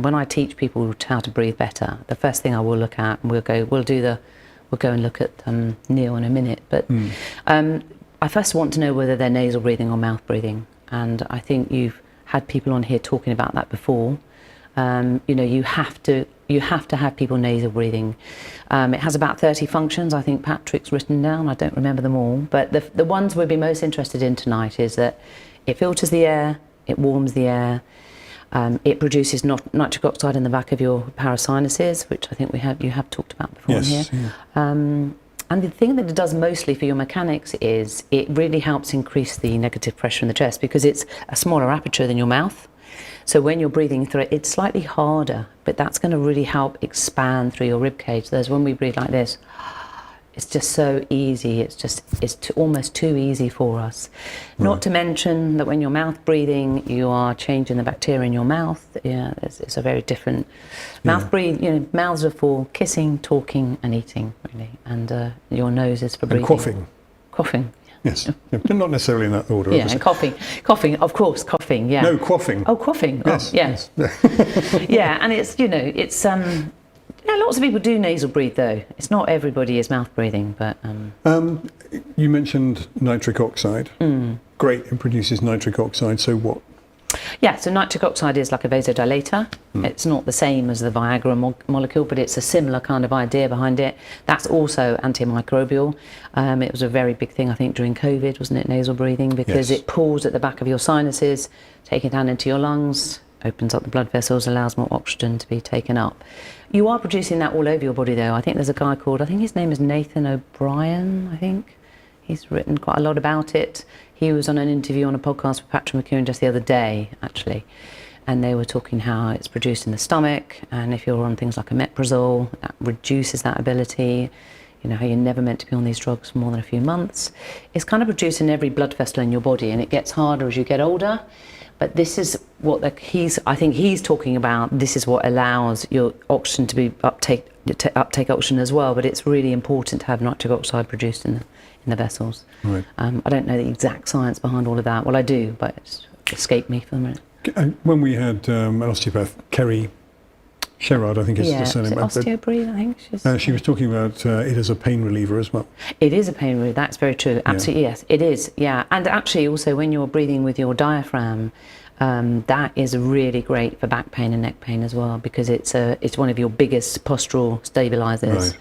When I teach people how to breathe better, the first thing I will look at, and we'll go and look at Neil in a minute, but I first want to know whether they're nasal breathing or mouth breathing, and I think you've had people on here talking about that before. You know, you have to have people nasal breathing. It has about 30 functions. I think Patrick's written down. I don't remember them all, but the ones we'll be most interested in tonight is that it filters the air, it warms the air, it produces nitric oxide in the back of your parasinuses, which I think you have talked about before. Yes, here. Yeah. And the thing that it does mostly for your mechanics is it really helps increase the negative pressure in the chest, because it's a smaller aperture than your mouth. So when you're breathing through it, it's slightly harder, but that's going to really help expand through your rib cage. Whereas when we breathe like this, it's just so easy. It's almost too easy for us. Right. Not to mention that when you're mouth breathing, you are changing the bacteria in your mouth. Yeah, it's a very different mouth breathe. You know, mouths are for kissing, talking, and eating, really, and your nose is for breathing. And Coughing. Yes, not necessarily in that order. Yeah, obviously. And coughing, of course, coughing. Yeah. No, quaffing. Oh, quaffing. Yes. Oh, yes. Yeah, and it's lots of people do nasal breathe though. It's not everybody is mouth breathing, but. You mentioned nitric oxide. Great, it produces nitric oxide. So what? Yeah, so nitric oxide is like a vasodilator. It's not the same as the Viagra molecule, but it's a similar kind of idea behind it. That's also antimicrobial. It was a very big thing, I think, during COVID, wasn't it, nasal breathing? Because it pulls at the back of your sinuses, taking it down into your lungs, opens up the blood vessels, allows more oxygen to be taken up. You are producing that all over your body, though. I think there's a guy called, I think his name is Nathan O'Brien, I think. He's written quite a lot about it. He was on an interview on a podcast with Patrick McKeown just the other day, actually, and they were talking how it's produced in the stomach, and if you're on things like omeprazole, that reduces that ability. You know, how you're never meant to be on these drugs for more than a few months. It's kind of produced in every blood vessel in your body, and it gets harder as you get older. But this is what I think he's talking about. This is what allows your oxygen to be uptake oxygen as well. But it's really important to have nitric oxide produced in the vessels. Right. I don't know the exact science behind all of that. Well, I do, but it's escaped me for a minute. When we had an osteopath, Kerry Sherrard, I think is the surname. Osteobreathe, I think. She was talking about it as a pain reliever as well. It is a pain reliever, that's very true. Absolutely, yes, it is, yeah. And actually also when you're breathing with your diaphragm, that is really great for back pain and neck pain as well, because it's one of your biggest postural stabilizers. Right.